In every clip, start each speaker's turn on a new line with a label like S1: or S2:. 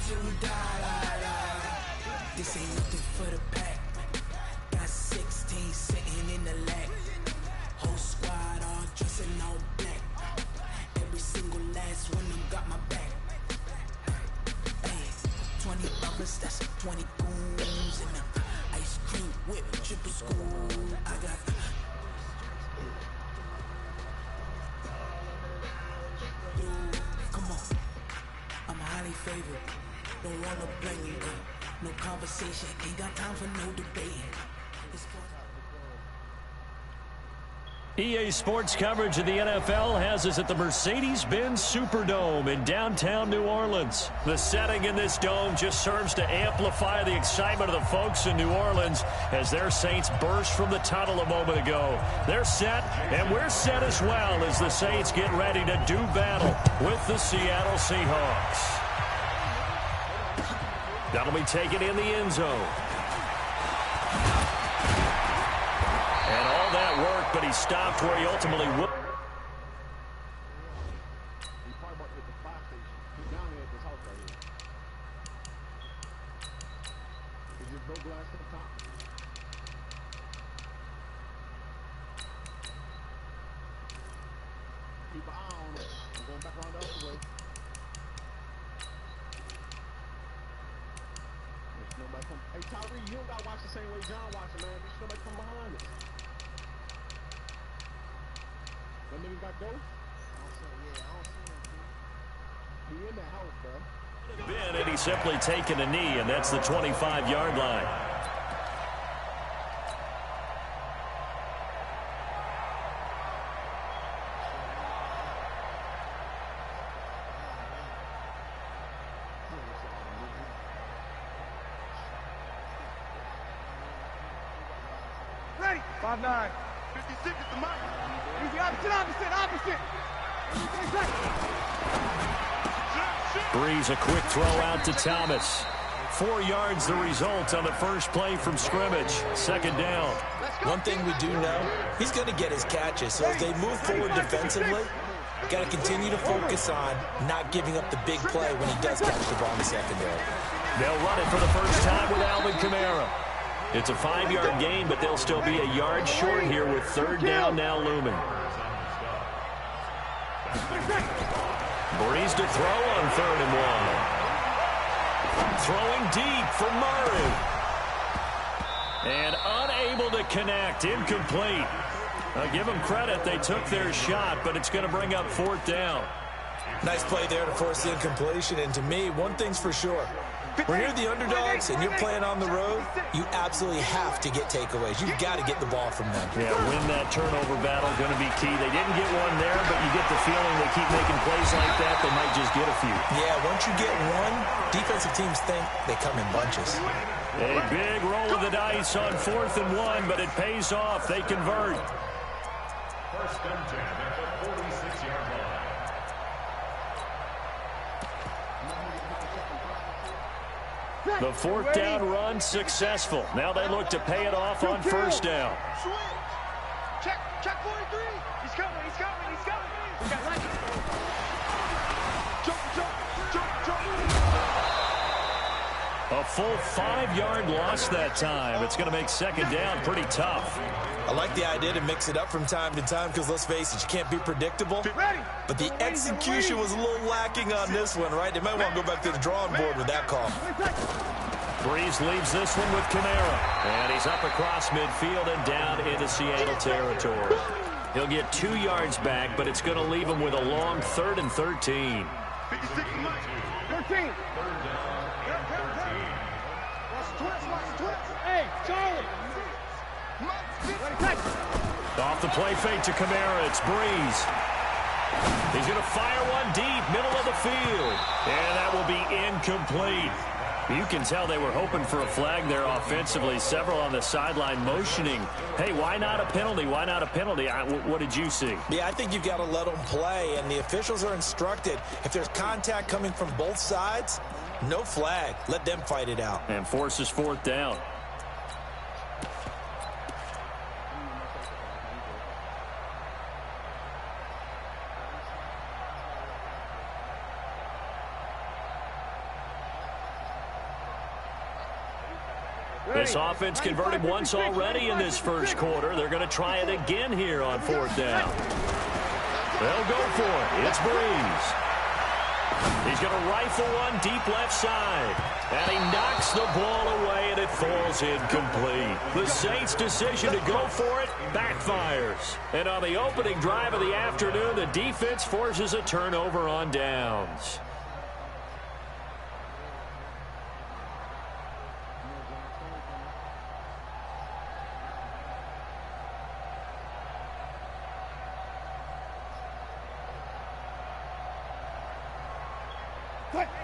S1: till we die. This ain't nothing for the pack. Got 16 sitting in the lag. Whole squad all dressing all black. Every single last one of them got my back. Hey, 20 others, that's 20 goons in them. Ice cream whip, triple school. I got. Dude, come on. I'm highly favored. Don't wanna blame me, no conversation. Ain't got time for no debating.
S2: EA Sports coverage of the NFL has us at the Mercedes-Benz Superdome in downtown New Orleans. The setting in this dome just serves to amplify the excitement of the folks in New Orleans as their Saints burst from the tunnel a moment ago. They're set, and we're set as well as the Saints get ready to do battle with the Seattle Seahawks. That'll be taken in the end zone. And all that work, but he stopped where he ultimately would.
S3: Hey, Tyree, you don't got to watch the same way John watching, man. There's nobody come behind us. That nigga got dope? I don't see him. He in the house, bro.
S2: And he's simply taken a knee, and that's the 25-yard line.
S3: Ready. 5'9". 56 is the mark. Easy, opposite.
S2: Breeze, a quick throw out to Thomas. 4 yards the result on the first play from scrimmage. Second down.
S4: One thing we do know, he's going to get his catches. So as they move forward defensively, got to continue to focus on not giving up the big play when he does catch the ball in the secondary.
S2: They'll run it for the first time with Alvin Kamara. It's a 5-yard gain, but they'll still be a yard short here with third down now looming. Breeze to throw on 3rd and 1. Throwing deep for Murray. And unable to connect. Incomplete. Give them credit. They took their shot, but it's going to bring up 4th down.
S4: Nice play there to force the incompletion. And to me, one thing's for sure. When you're the underdogs and you're playing on the road, you absolutely have to get takeaways. You've got to get the ball from them.
S2: Yeah, win that turnover battle, going to be key. They didn't get one there, but you get the feeling they keep making plays like that, they might just get a few.
S4: Yeah, once you get one, defensive teams think they come in bunches.
S2: A big roll of the dice on 4th and 1, but it pays off. They convert.
S5: First and 10 at the 46-yard line.
S2: The 4th down run successful. Now they look to pay it off on 1st down.
S3: Check 43. He's coming.
S2: A full 5-yard loss that time. It's going to make second down pretty tough.
S4: I like the idea to mix it up from time to time because, let's face it, you can't be predictable. But the execution was a little lacking on this one, right? They might want to go back to the drawing board with that call.
S2: Breeze leaves this one with Kamara. And he's up across midfield and down into Seattle territory. He'll get 2 yards back, but it's going to leave him with a long 3rd and 13.
S3: 13. Hey, Charlie.
S2: Off the play fake to Kamara, it's Breeze. He's going to fire one deep, middle of the field. And that will be incomplete. You can tell they were hoping for a flag there offensively. Several on the sideline motioning. Hey, why not a penalty? Why not a penalty? What did you see?
S4: Yeah, I think you've got to let them play, and the officials are instructed. If there's contact coming from both sides, no flag. Let them fight it out.
S2: And forces 4th down. This offense converted once already in this first quarter. They're going to try it again here on 4th down. They'll go for it. It's Breeze. He's going to rifle one deep left side. And he knocks the ball away, and it falls incomplete. The Saints' decision to go for it backfires. And on the opening drive of the afternoon, the defense forces a turnover on downs.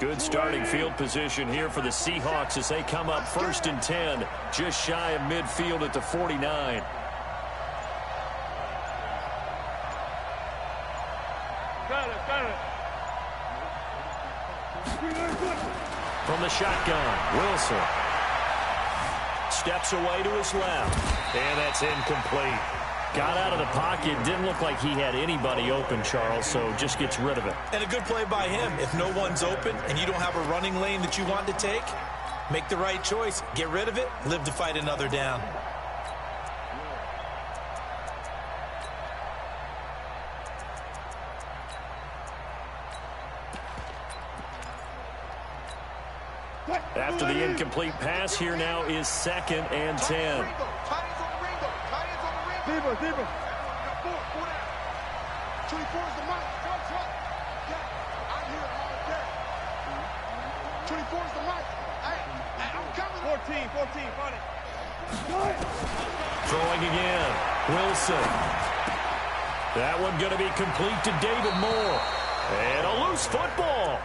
S2: Good starting field position here for the Seahawks as they come up 1st and 10, just shy of midfield at the 49. From the shotgun, Wilson steps away to his left, and that's incomplete. Got out of the pocket. Didn't look like he had anybody open, Charles, so just gets rid of it.
S4: And a good play by him. If no one's open and you don't have a running lane that you want to take, make the right choice. Get rid of it. Live to fight another down.
S2: After the incomplete pass, here now is 2nd and 10.
S3: Deeper. 24 is the mic. I'm here all day. 24 is the mic. Hey, I'm coming. 14, funny.
S2: Throwing again. Wilson. That one going to be complete to David Moore. And a loose football.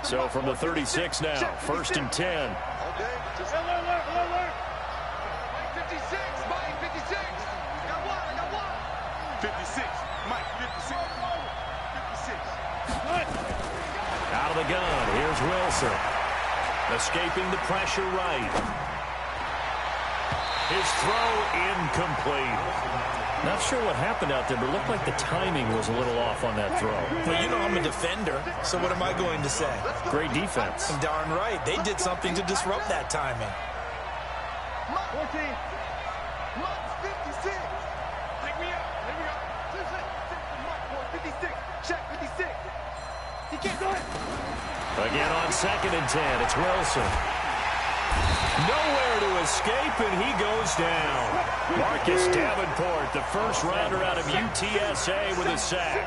S2: So from the 36 now, 1st and 10.
S3: Okay. Just alert. 56, Mike, 56. I got one. 56, Mike, 56. 56.
S2: Out of the gun, here's Wilson. Escaping the pressure right. His throw incomplete. Not sure what happened out there, but it looked like the timing was a little off on that throw.
S4: Well, you know I'm a defender, so what am I going to say?
S2: Great defense.
S4: Darn right. They did something to disrupt that timing.
S3: 14. 56. Take me up. Here we go. 56. Check 56. He can't do it.
S2: Again on 2nd and 10. It's Wilson. Nowhere to escape, and he goes down. Marcus Davenport, the first rounder out of UTSA with a sack.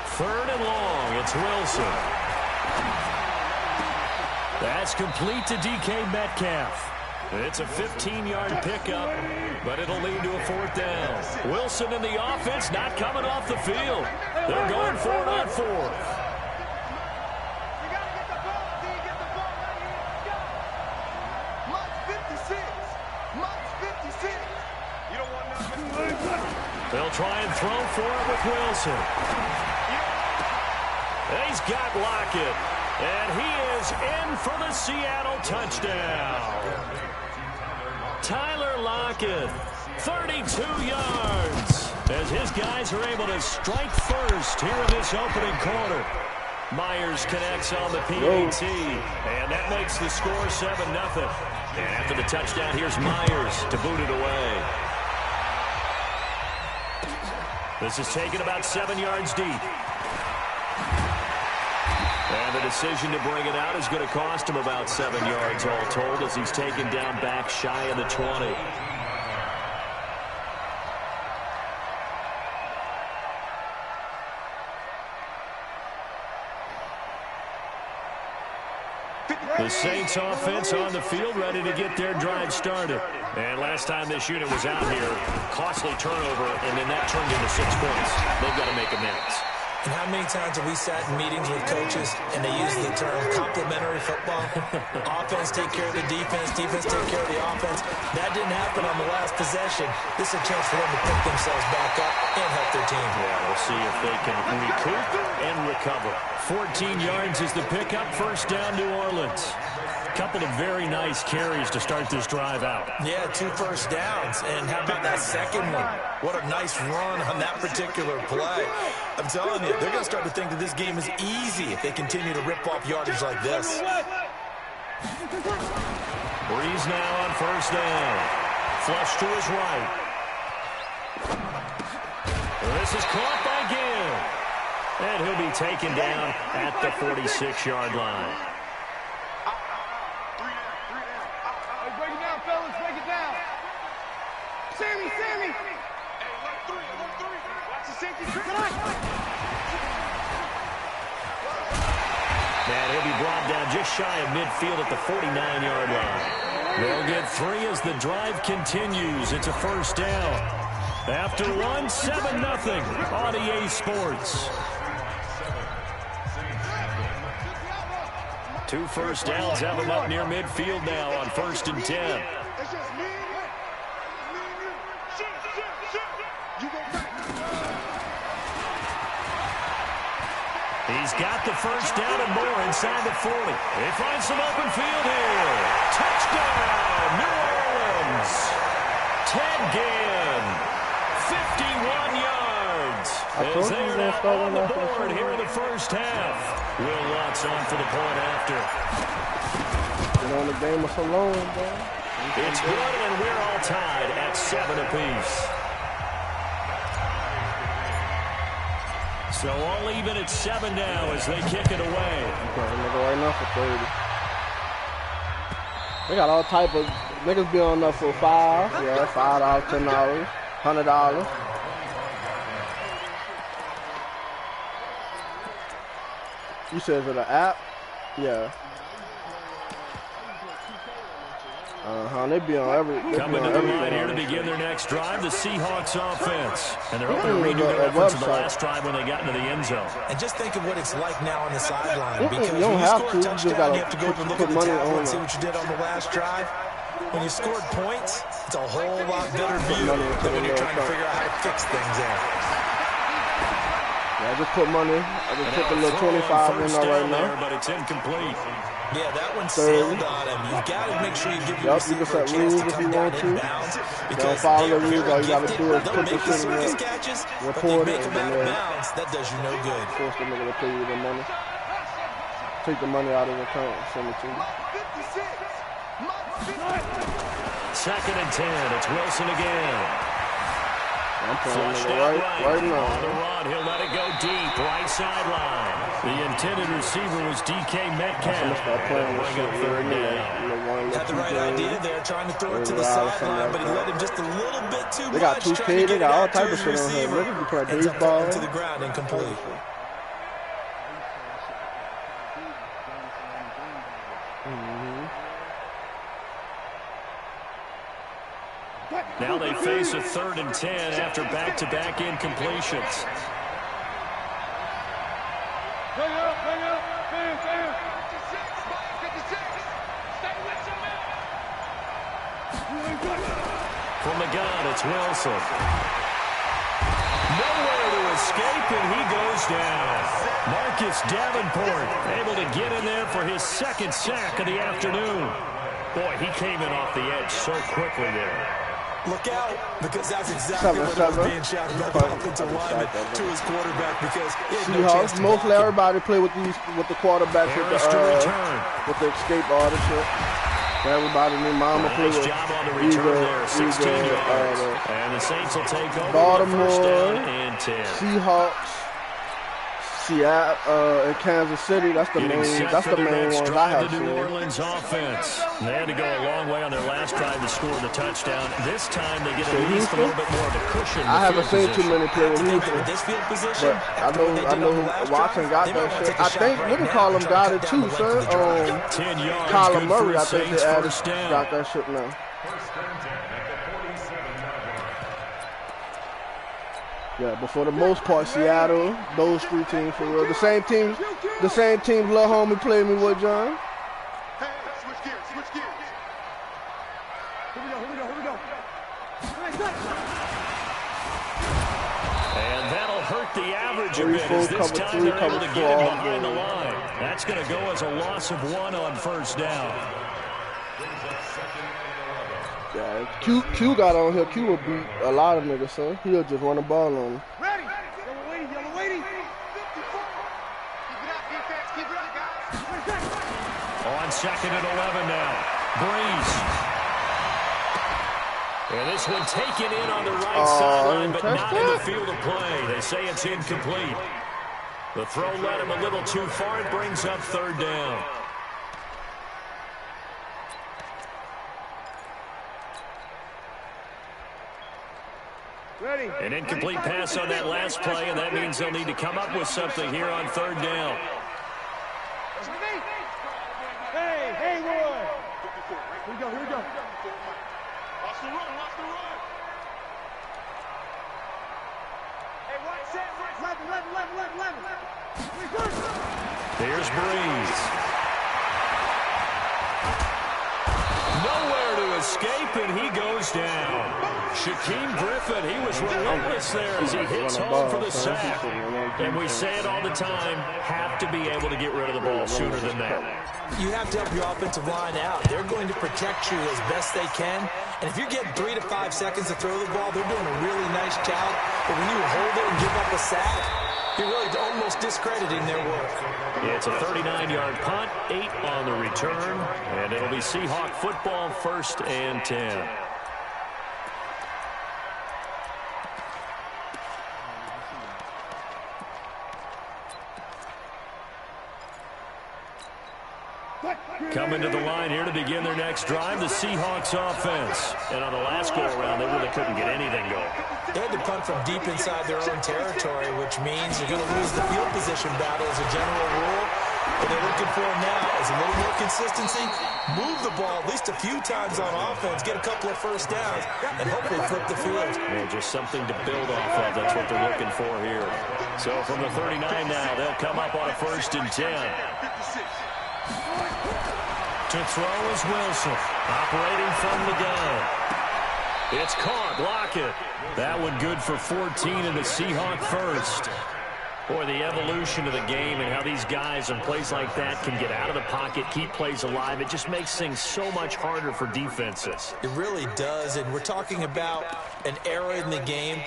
S2: Third and long, it's Wilson. That's complete to DK Metcalf. It's a 15-yard pickup, but it'll lead to a 4th down. Wilson and the offense not coming off the field. They're going for it on 4th. They'll try and throw for it with Wilson. He's got Lockett, and he is in for the Seattle touchdown. Tyler Lockett, 32 yards, as his guys are able to strike first here in this opening quarter. Myers connects on the PAT, and that makes the score 7-0. And after the touchdown, here's Myers to boot it away. This is taken about 7 yards deep. And the decision to bring it out is going to cost him about 7 yards all told, as he's taken down back shy of the 20. The Saints offense on the field, ready to get their drive started. And last time this unit was out here, costly turnover, and then that turned into 6 points. They've got to make amends.
S4: And how many times have we sat in meetings with coaches and they use the term complementary football? Offense take care of the defense, defense take care of the offense. That didn't happen on the last possession. This is a chance for them to pick themselves back up and help their team.
S2: Yeah, we'll see if they can recoup and recover. 14 yards is the pickup. First down, New Orleans. Couple of very nice carries to start this drive out.
S4: Yeah, 2 first downs. And how about that second one? What a nice run on that particular play. I'm telling you, they're going to start to think that this game is easy if they continue to rip off yardage like this.
S2: Breeze now on first down. Flush to his right. This is caught by Gill. And he'll be taken down at the 46-yard line.
S3: Sammy! Hey, 1-3. Watch the safety.
S2: And he'll be brought down just shy of midfield at the 49-yard line. They'll get 3 as the drive continues. It's a first down. After 1, 7-0 on EA Sports. 2 first downs have them up near midfield now on 1st and 10. He's got the first down and more inside the 40. They find some open field here. Touchdown, New Orleans. Ted Ginn, 51 yards. As they are now on the board here in the first half. Will Lutz on for the point after.
S6: Been on the game so long, bro.
S2: It's good, and we're all tied at 7 apiece. So all even at 7 now as they kick it away.
S6: Right now for 30. They got all type of niggas be on there for $5. Yeah, $5, $10, $100. You said is it an app? Yeah. They be on every.
S2: Coming to the line here to begin their next drive, the Seahawks offense. And they're hoping to redo their efforts in the last drive when they got into the end zone.
S4: And just think of what it's like now on the sideline. Because
S6: you don't
S4: when you
S6: have
S4: score a
S6: to.
S4: touchdown, you have to go and look at the
S6: money
S4: tablet
S6: on
S4: and see what you did on the last drive. When you scored points, it's a whole lot better view than when you're trying to figure out how to fix things there.
S6: Yeah, I just put money. I just put the little 25 in there right now.
S2: But it's incomplete.
S4: Yeah, that one sailed on him. You've got to make sure you give your receiver a chance to come down inbounds. Because
S6: follow the rules, all you
S4: got
S6: to do is put the shit in there,
S4: catches,
S6: report
S4: but
S6: it,
S4: they make them out of bounds. That does you no good.
S6: Force the nigga to pay you the money. Take the money out of the account and send it to you.
S2: 2nd and 10. It's Wilson again.
S6: I'm playing
S2: Flushed
S6: it right now.
S2: On the run, he'll let it go deep, right sideline. The intended receiver was DK Metcalf. Bring up 3rd down.
S4: Had the right idea there, trying to throw it to the sideline, but he let him just a little bit too much.
S6: They got 2K, they got all type of shit on here. Look at you play baseball.
S4: To the ground, incomplete.
S2: Now they face a 3rd and 10 after back-to-back incompletions. From the gun, it's Wilson. Nowhere to escape, and he goes down. Marcus Davenport able to get in there for his 2nd sack of the afternoon. Boy, he came in off the edge so quickly there.
S4: Look out, because that's exactly what was being shouted about the offensive lineman to his quarterback, because he had no chance to
S6: mostly everybody play with the quarterbacks with the escape, all the shit. Everybody, new mama play with.
S2: Nice job on the return there, 16 yards. And the Saints will take over
S6: Baltimore,
S2: first down and 10.
S6: Seahawks, Seattle, and Kansas City. That's the main ones I have
S2: seen. The New
S6: seen.
S2: Orleans offense. They had to go a long way on their last drive to score the touchdown. This time they get at least a little bit more of a cushion.
S6: I haven't seen too many play with Houston,
S4: this field position,
S6: but I know Watson got that shit. I think we can call him got it too, son.
S2: 10 yards.
S6: Kyler Murray, I think they added got that shit now. Yeah, but for the most part, Seattle, those three teams for real. The same teams little homie played me with, John.
S3: Hey, switch gears, switch gears. Here we go, here we go, here we go.
S2: And that'll hurt the average a bit as this time they're able to get him behind the line. That's going to go as a loss of 1 on first down.
S6: Yeah, Q got on here. Q will beat a lot of niggas, son. He'll just run the ball on him.
S3: Ready. Yellow lady, yellow lady. 54. Keep it up, defense. Keep it up, guys.
S2: On 2nd and 11 now. Breeze. And this one taken in on the right sideline, but not in the field of play. They say it's incomplete. The throw led him a little too far. It brings up 3rd down.
S3: Ready.
S2: An incomplete pass on that last play, and that means they'll need to come up with something here on 3rd down.
S3: Hey, Roy. Here we go, here we go. Watch the run, watch the run. Hey, watch that. 11.
S2: Here's Breeze. Nowhere to escape, and he goes down. Shaquem Griffin, he was relentless there as he hits home for the sack. And we say it all the time, have to be able to get rid of the ball sooner than that.
S4: You have to help your offensive line out. They're going to protect you as best they can. And if you're getting 3 to 5 seconds to throw the ball, they're doing a really nice job. But when you hold it and give up a sack, you're really almost discrediting their work.
S2: It's a 39-yard punt, 8 on the return, and it'll be Seahawk football, 1st and 10. Coming to the line here to begin their next drive, the Seahawks offense. And on the last go-around, they really couldn't get anything going.
S4: They had to punt from deep inside their own territory, which means you're going to lose the field position battle as a general rule. What they're looking for now is a little more consistency, move the ball at least a few times on offense, get a couple of first downs, and hopefully flip the field.
S2: And just something to build off of. That's what they're looking for here. So from the 39 now, they'll come up on a 1st and 10. To throw is Wilson, operating from the gun. It's caught, Lockett. That one good for 14 and the Seahawk 1st. Boy, the evolution of the game and how these guys in plays like that can get out of the pocket, keep plays alive, it just makes things so much harder for defenses.
S4: It really does, and we're talking about an era in the game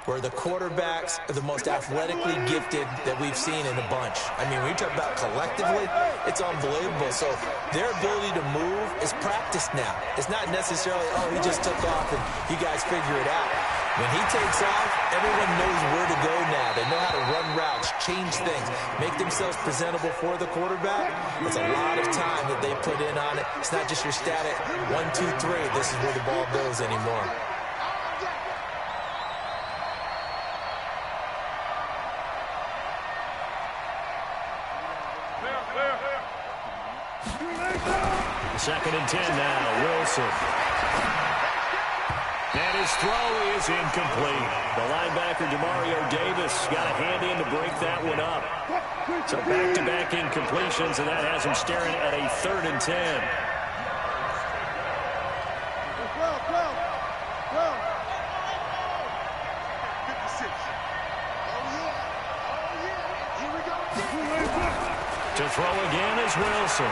S4: where the quarterbacks are the most athletically gifted that we've seen in a bunch. I mean, when you talk about collectively, it's unbelievable. So their ability to move is practiced now. It's not necessarily, oh, he just took off and you guys figure it out. When he takes off, everyone knows where to go now. They know how to run routes, change things, make themselves presentable for the quarterback. It's a lot of time that they put in on it. It's not just your static 1, 2, 3. This is where the ball goes anymore.
S2: Second and 10 now, Wilson. And his throw is incomplete. The linebacker, Demario Davis, got a hand in to break that one up. So back-to-back incompletions, and that has him staring at a 3rd and 10. To throw again is Wilson.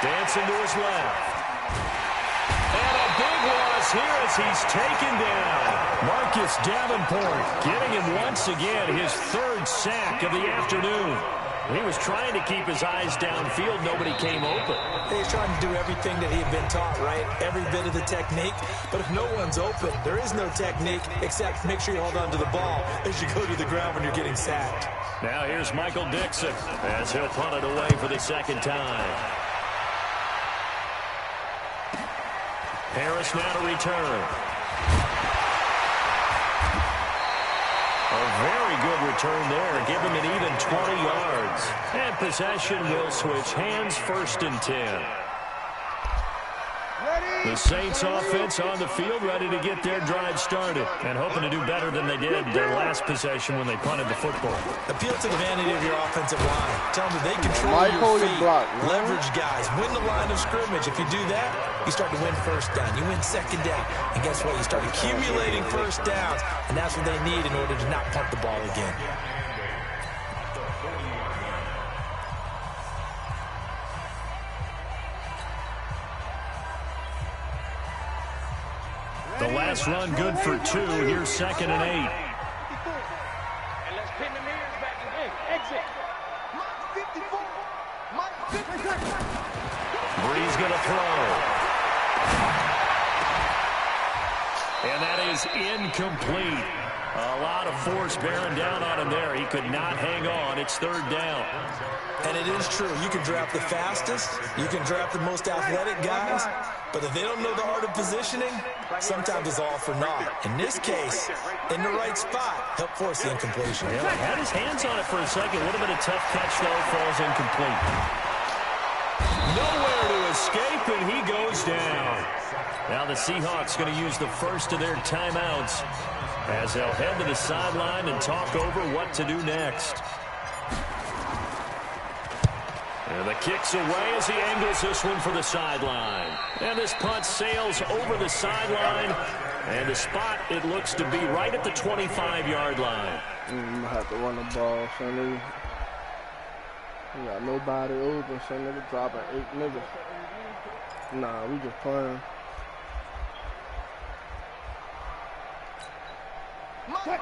S2: Dancing to his left. And a big loss here as he's taken down. Marcus Davenport getting him once again his 3rd sack of the afternoon. He was trying to keep his eyes downfield. Nobody came open.
S4: He's trying to do everything that he had been taught, right? Every bit of the technique. But if no one's open, there is no technique except make sure you hold on to the ball as you go to the ground when you're getting sacked.
S2: Now here's Michael Dixon as he'll punt it away for the 2nd time. Harris now to return. A very good return there. Give him an even 20 yards. And possession will switch hands, 1st and 10.
S3: Ready?
S2: The Saints offense on the field, ready to get their drive started and hoping to do better than they did their last possession when they punted the football.
S4: Appeal to the vanity of your offensive line. Tell them that they control your feet, leverage guys, win the line of scrimmage. If you do that, you start to win first down. You win second down. And guess what? You start accumulating first downs, and that's what they need in order to not punt the ball again.
S2: The last run good for 2. Here's 2nd and 8.
S3: And let's pin the mirrors back again. Exit. Mike 54. Mike 54.
S2: Bree's going to throw. And that is incomplete. A lot of force bearing down on him there. He could not hang on. It's 3rd down.
S4: And it is true. You can draft the fastest. You can draft the most athletic guys. But if they don't know the art of positioning, sometimes it's all for naught. In this case, in the right spot, help force the incompletion.
S2: Yeah, he had his hands on it for a second. A little bit of tough catch, though. Falls incomplete. Nowhere to escape, and he goes down. Now the Seahawks going to use the first of their timeouts as they'll head to the sideline and talk over what to do next. And the kick's away as he angles this one for the sideline. And this punt sails over the sideline. And the spot, it looks to be right at the 25-yard line.
S6: I'm going to have to run the ball, son. We got nobody open, son. Nigga dropping 8 niggas. Nah, we just playing.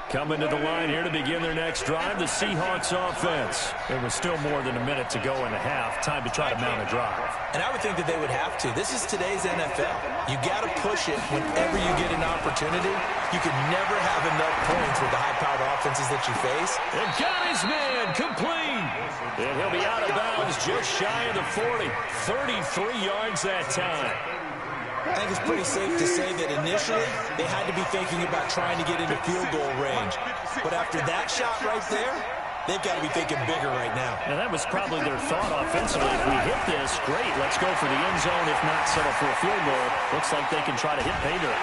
S2: Coming to the line here to begin their next drive, the Seahawks offense. There was still more than a minute to go in the half. Time to try to mount a drive.
S4: And I would think that they would have to. This is today's NFL. You got to push it whenever you get an opportunity. You can never have enough points with the high-powered offenses that you face.
S2: And got his man complete. And he'll be out of bounds just shy of the 40. 33 yards that time.
S4: I think it's pretty safe to say that initially they had to be thinking about trying to get into field goal range. But after that shot right there, they've got to be thinking bigger right now.
S2: And that was probably their thought offensively. If we hit this, great, let's go for the end zone. If not, settle for a field goal. Looks like they can try to hit pay dirt.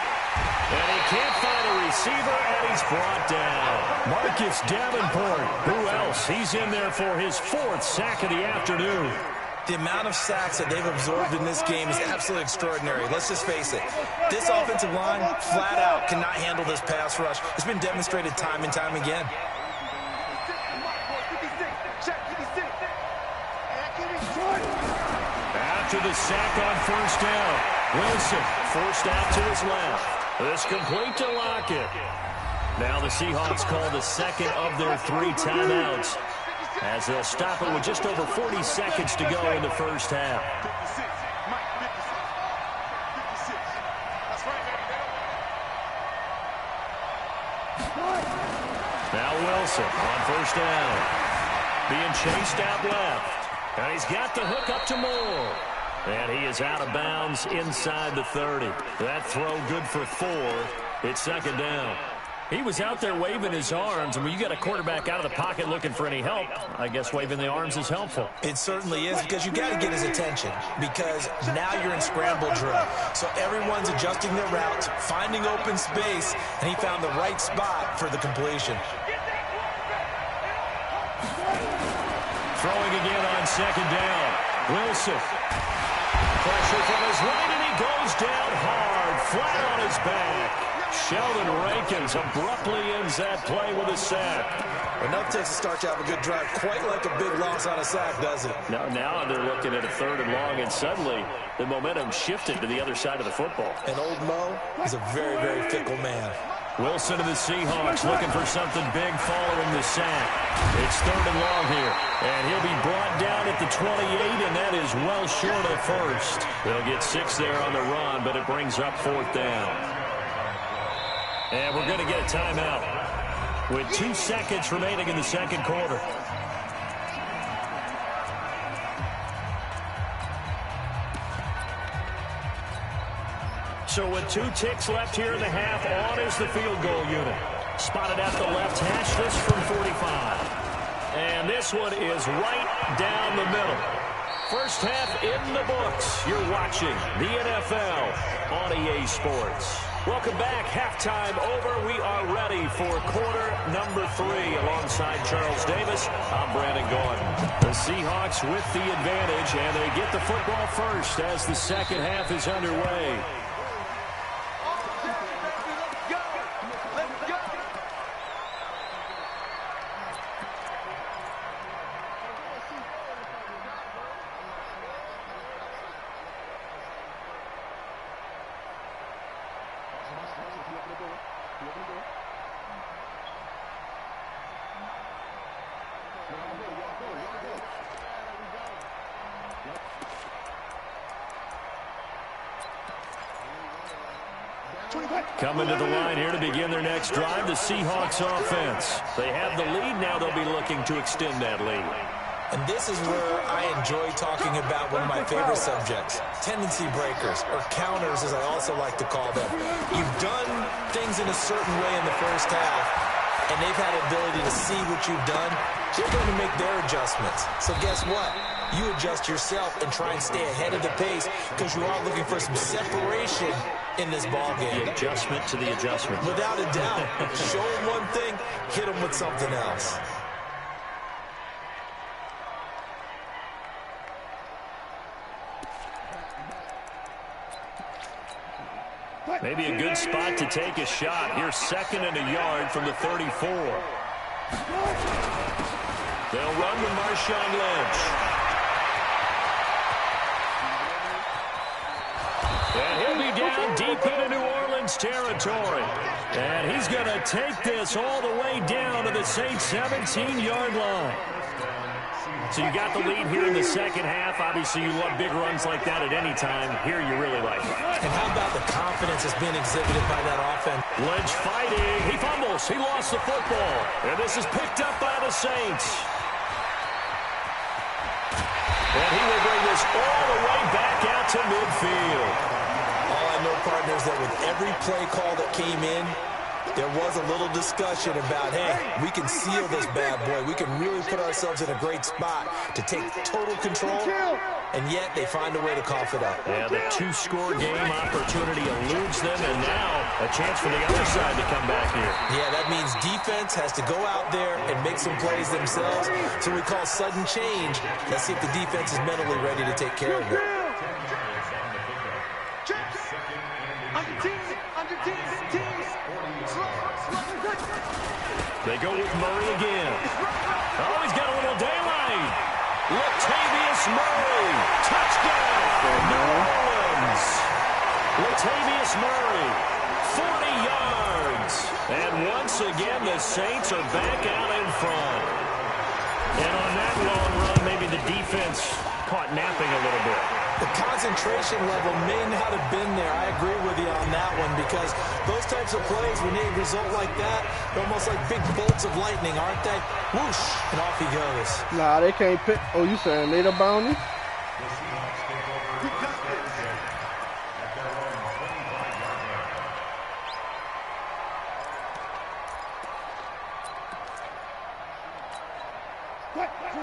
S2: And he can't find a receiver, and he's brought down. Marcus Davenport. Who else? He's in there for his 4th sack of the afternoon.
S4: The amount of sacks that they've absorbed in this game is absolutely extraordinary. Let's just face it. This offensive line, flat out, cannot handle this pass rush. It's been demonstrated time and time again.
S2: After the sack on 1st down, Wilson forced out to his left. This complete to Lockett. Now the Seahawks call the 2nd of their 3 timeouts, as they'll stop it with just over 40 seconds to go in the first half. Now Wilson on 1st down. Being chased out left. And he's got the hook up to Moore. And he is out of bounds inside the 30. That throw good for 4. It's 2nd down. He was out there waving his arms, and when you got a quarterback out of the pocket looking for any help, I guess waving the arms is helpful.
S4: It certainly is, because you got to get his attention, because now you're in scramble drill. So everyone's adjusting their routes, finding open space, and he found the right spot for the completion.
S2: Throwing again on 2nd down. Wilson. Pressure from his right, and he goes down hard, flat on his back. Sheldon Rankins abruptly ends that play with a sack.
S4: Enough takes to start to have a good drive, quite like a big loss on a sack, does it?
S2: Now they're looking at a 3rd and long, and suddenly the momentum shifted to the other side of the football.
S4: And old Mo is a very, very fickle man.
S2: Wilson and the Seahawks looking for something big following the sack. It's 3rd and long here, and he'll be brought down at the 28, and that is well short of 1st. They'll get 6 there on the run, but it brings up 4th down. And we're going to get a timeout with 2 seconds remaining in the 2nd quarter. So with 2 ticks left here in the half, on is the field goal unit. Spotted at the left hash, this from 45. And this one is right down the middle. First half in the books. You're watching the NFL on EA Sports. Welcome back. Halftime over. We are ready for quarter number 3. Alongside Charles Davis, I'm Brandon Gordon. The Seahawks with the advantage, and they get the football first as the second half is underway. Coming to the line here to begin their next drive, the Seahawks offense. They have the lead. Now they'll be looking to extend that lead.
S4: And this is where I enjoy talking about one of my favorite subjects, tendency breakers, or counters as I also like to call them. You've done things in a certain way in the first half, and they've had the ability to see what you've done. They're going to make their adjustments. So guess what? You adjust yourself and try and stay ahead of the pace because you are looking for some separation in this ball game.
S2: The adjustment to the adjustment.
S4: Without a doubt. Show them one thing, hit them with something else.
S2: Maybe a good spot to take a shot. Here's 2nd and a yard from the 34. They'll run with Marshawn Lynch. And he'll be down deep into New Orleans territory. And he's going to take this all the way down to the Saints' 17-yard line. So you got the lead here in the second half. Obviously, you love big runs like that at any time. Here you really like it.
S4: And how about the confidence that's being exhibited by that offense?
S2: Lynch fighting. He fumbles. He lost the football. And this is picked up by the Saints. And he will bring this all the way back out to midfield.
S4: All I know, partners, that with every play call that came in, there was a little discussion about, hey, we can seal this bad boy. We can really put ourselves in a great spot to take total control, and yet they find a way to cough it up.
S2: Yeah, the 2-score game opportunity eludes them, and now a chance for the other side to come back here.
S4: Yeah, that means defense has to go out there and make some plays themselves. So we call sudden change. Let's see if the defense is mentally ready to take care of it.
S2: They go with Murray again. Oh, he's got a little daylight. Latavius Murray. Touchdown, New Orleans. Latavius Murray, 40 yards. And once again, the Saints are back out in front. And on that long run, maybe the defense caught napping a little bit.
S4: The concentration level may not have been there. I agree with you on that one because those types of plays, when they result like that, they're almost like big bolts of lightning, aren't they? Whoosh, and off he goes.
S6: Nah, they can't pick. Oh, you saying they the bounty?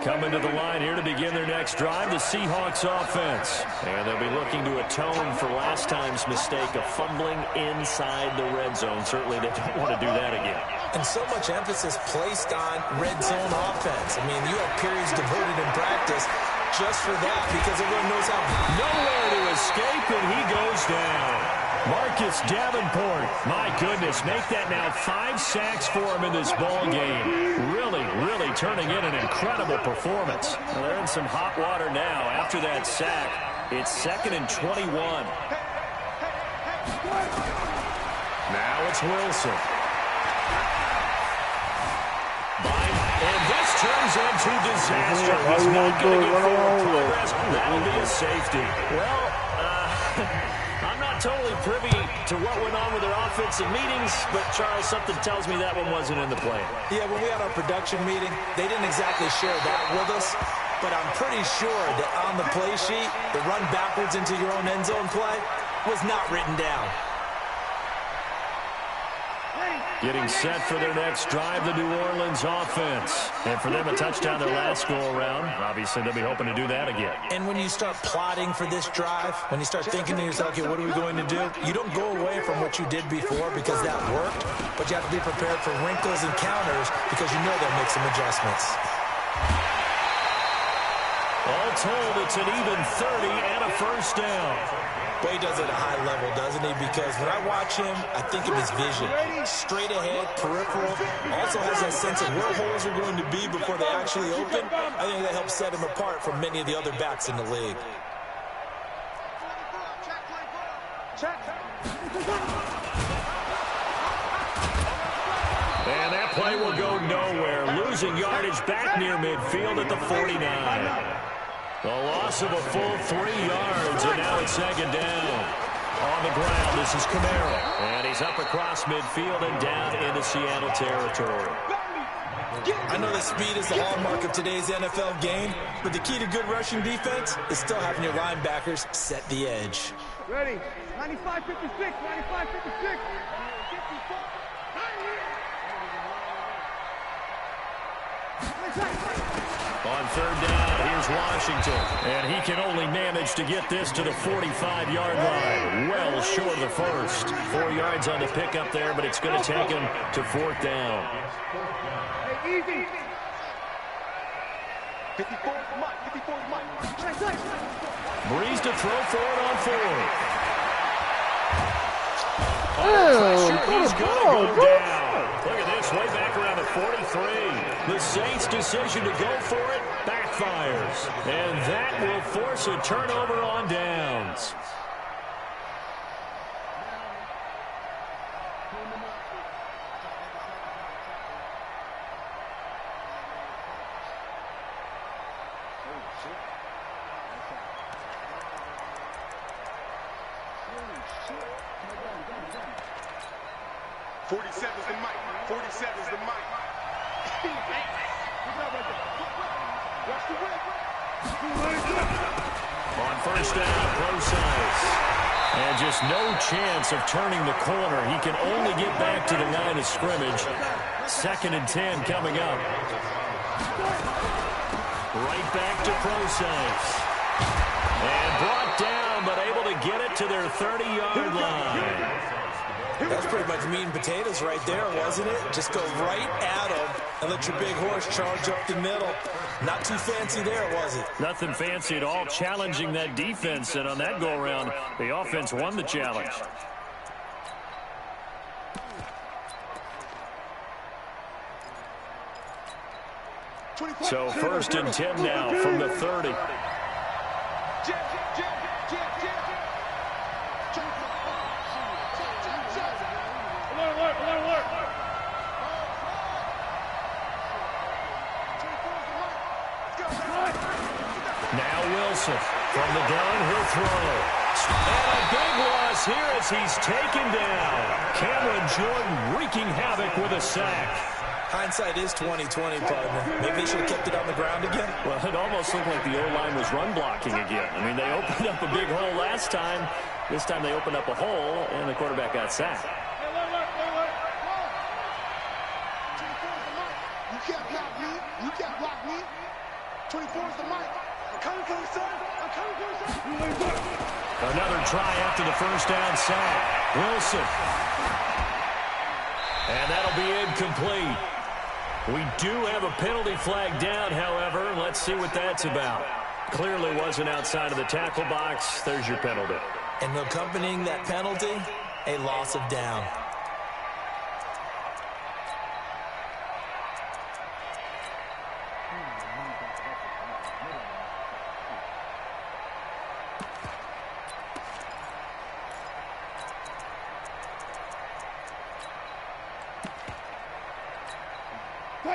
S2: Coming to the line here to begin their next drive, the Seahawks offense. And they'll be looking to atone for last time's mistake of fumbling inside the red zone. Certainly they don't want to do that again.
S4: And so much emphasis placed on red zone offense. I mean, you have periods devoted in practice just for that because everyone knows how.
S2: Nowhere to escape, and he goes down. Marcus Davenport, my goodness, make that now 5 sacks for him in this ball game. Really turning in an incredible performance. Well, they're in some hot water now. After that sack, it's 2nd and 21. Now it's Wilson. And this turns into disaster. He's not going to get forward progress. That'll be a safety. Well, I'm not totally privy to what went on with their offensive meetings, but Charles, something tells me that one wasn't in the plan.
S4: Yeah, when we had our production meeting, they didn't exactly share that with us, but I'm pretty sure that on the play sheet, the run backwards into your own end zone play was not written down.
S2: Getting set for their next drive, the New Orleans offense. And for them, a touchdown their last go-around. Obviously, they'll be hoping to do that again.
S4: And when you start plotting for this drive, when you start thinking to yourself, okay, what are we going to do? You don't go away from what you did before because that worked, but you have to be prepared for wrinkles and counters because you know they'll make some adjustments.
S2: All told, it's an even 30 and a first down.
S4: But he does it at a high level, doesn't he? Because when I watch him, I think of his vision. Straight ahead, peripheral. Also has that sense of where holes are going to be before they actually open. I think that helps set him apart from many of the other backs in the league.
S2: And that play will go nowhere. Losing yardage back near midfield at the 49. A loss of a full 3 yards, and now it's second down. On the ground, this is Kamara. And he's up across midfield and down into Seattle territory.
S4: I know that speed is the hallmark of today's NFL game, but the key to good rushing defense is still having your linebackers set the edge.
S3: Ready. 95-56, 95-56.
S2: On third down, here's Washington. And he can only manage to get this to the 45-yard line. Well short of the first. 4 yards on the pickup there, but it's going to take him to fourth down.
S3: Hey, easy. 54's Mike. 54's Mike.
S2: Breeze to throw for it on fourth. He's going to go down. Look at this, way back around the 43. The Saints' decision to go for it backfires. And that will force a turnover on downs. On first down, Process. And just no chance of turning the corner. He can only get back to the line of scrimmage. 2nd and 10 coming up. Right back to Process. And brought down, but able to get it to their 30-yard line.
S4: That's pretty much meat and potatoes right there, wasn't it? Just go right at them and let your big horse charge up the middle. Not too fancy there, was it?
S2: Nothing fancy at all, challenging that defense. And on that go-around, the offense won the challenge. So 1st and 10 now from the 30. Now Wilson from the gun, he'll throw. And a big loss here as he's taken down. Cameron Jordan wreaking havoc with a sack.
S4: Hindsight is 20/20, partner. Maybe they should have kept it on the ground again.
S2: Well, it almost looked like the O-line was run blocking again. I mean, they opened up a big hole last time. This time they opened up a hole, and the quarterback got sacked.
S3: You can't block me. You can't block me. 24 is the mic. I'm coming for you, son. I'm coming for you, son.
S2: Another try after the first down sack. Wilson. And that'll be incomplete. We do have a penalty flag down, however. Let's see what that's about. Clearly wasn't outside of the tackle box. There's your penalty.
S4: And accompanying that penalty, a loss of down.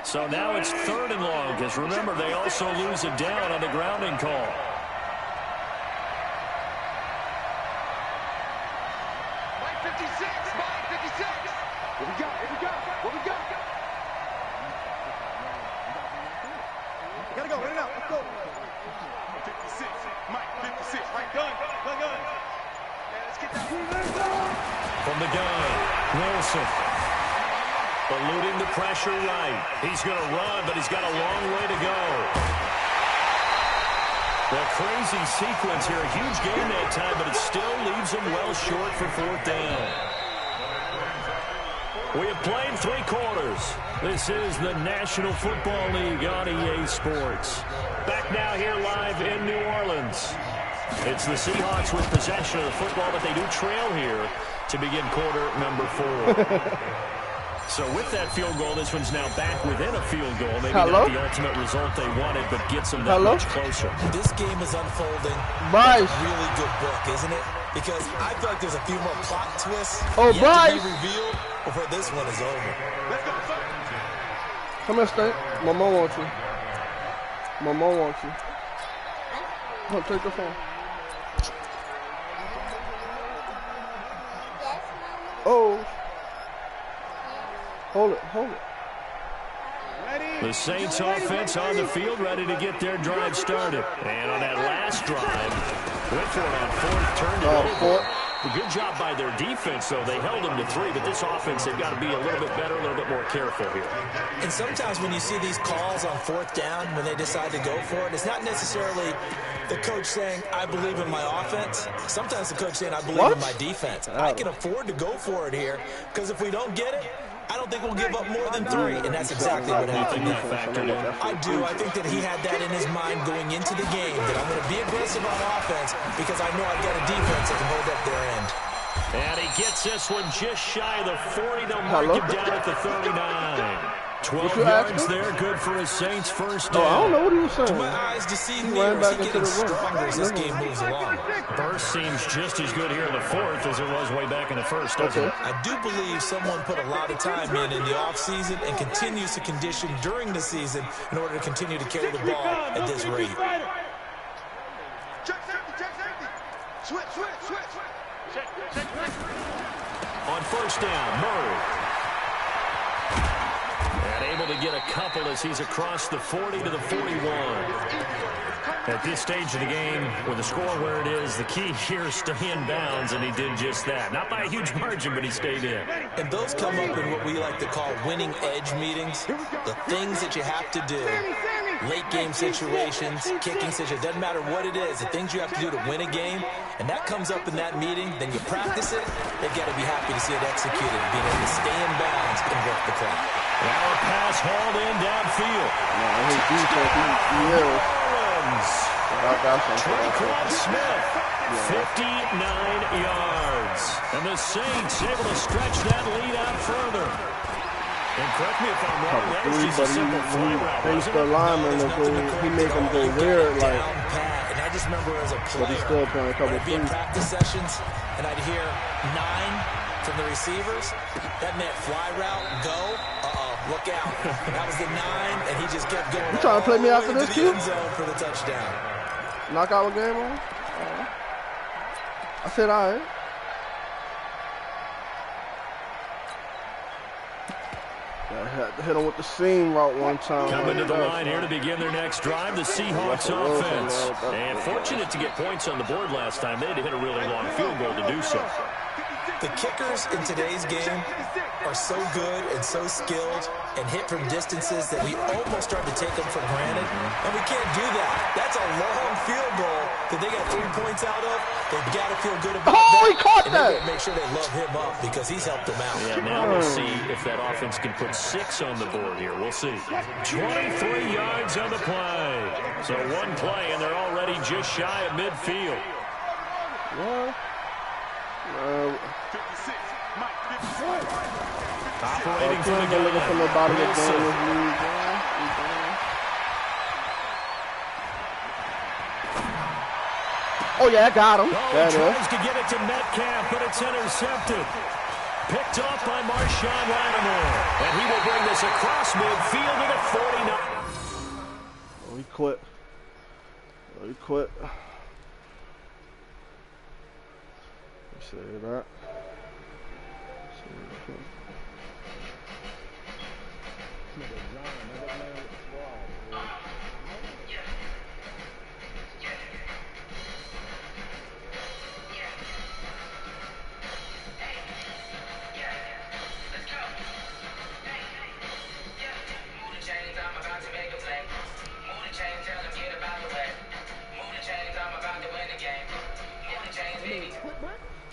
S2: So now it's 3rd and long, because remember, they also lose it down on the grounding call.
S3: Mike 56, Mike 56. What we got? What we got? What we got? Gotta go, in and out, let's go. 56, Mike 56, right, gun. Yeah, let's get that.
S2: From the gun, Wilson. Eluding the pressure right. He's going to run, but he's got a long way to go. The crazy sequence here. A huge gain that time, but it still leaves him well short for fourth down. We have played 3 quarters. This is the National Football League on EA Sports. Back now here live in New Orleans. It's the Seahawks with possession of the football, but they do trail here to begin quarter number 4. So with that field goal, this one's now back within a field goal. Maybe not the ultimate result they wanted, but gets them that much closer.
S4: This game is unfolding.
S6: Bryce.
S4: Really good book, isn't it? Because I feel like there's a few more plot twists
S6: yet
S4: to be revealed before this one is over.
S6: Come here, Stink. My mom wants you. My mom wants you. Come take the phone. Oh. Hold it.
S2: The Saints offense on the field, ready to get their drive started. And on that last drive, went for it on fourth, turned it over. A good job by their defense, though. They held them to 3, but this offense, they've got to be a little bit better, a little bit more careful here.
S4: And sometimes when you see these calls on fourth down, when they decide to go for it, it's not necessarily the coach saying, I believe in my offense. Sometimes the coach saying, I believe in my defense. I can afford to go for it here, because if we don't get it, I don't think we'll give up more than 3, and that's exactly what happened. I do. I think that he had that in his mind going into the game, that I'm going to be aggressive on offense because I know I've got a defense that can hold up their end.
S2: And he gets this one just shy of the 40. They'll mark him down at the 39. 12 yards there, good for his Saints first down.
S6: I don't know what he was saying.
S4: To my eyes, deceive me, or is he getting stronger as this game moves along?
S2: Burst seems just as good here in the 4th as it was way back in the 1st, doesn't it?
S4: I do believe someone put a lot of time in the offseason and continues to condition during the season in order to continue to carry the ball at this rate.
S2: On first down, Murray. And able to get a couple as he's across the 40 to the 41. At this stage of the game, with the score where it is, the key here is stay in bounds, and he did just that. Not by a huge margin, but he stayed in.
S4: And those come up in what we like to call winning edge meetings. The things that you have to do. Late game situations, kicking situations, doesn't matter what it is, the things you have to do to win a game, and that comes up in that meeting, then you practice it, they've got to be happy to see it executed, being able to stay in bounds and work the clock.
S2: Now a pass hauled in downfield. Traquan Smith, 59 yards. And the Saints able to stretch that lead out further. And correct me if I'm wrong, that was just a simple fly route, wasn't it?
S6: The lineman, he made them go weird, like.
S4: And I just remember as a player,
S6: but he's still playing a couple
S4: I'd be in practice sessions, and I'd hear 9 from the receivers. That meant fly route, go. Look out. That was the 9, and he just kept going.
S6: You trying to play me after this, kid?
S4: End zone for the touchdown.
S6: Knock out a game on? I said all right. Hit him with the seam route one time.
S2: Coming to the line here to begin their next drive, the Seahawks offense. And fortunate to get points on the board last time. They had to hit a really long field goal to do so.
S4: The kickers in today's game are so good and so skilled and hit from distances that we almost start to take them for granted. And we can't do that. That's a long field goal that they got 3 points out of. They've got to feel good about that.
S6: He caught
S4: and
S6: that.
S4: They got to make sure they love him up because he's helped them out.
S2: Yeah, now we'll see if that offense can put 6 on the board here. We'll see. 23 yards on the play. So one play, and they're already just shy of midfield.
S6: What?
S2: Operating from the gun.
S6: Oh, yeah, I got him.
S2: He tries to get it to Metcalf, but it's intercepted. Picked off by Marshawn Lattimore. And he will bring this across midfield to the 49.
S6: Oh, he quit. Say that.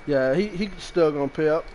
S6: Yeah, he still gonna pay up.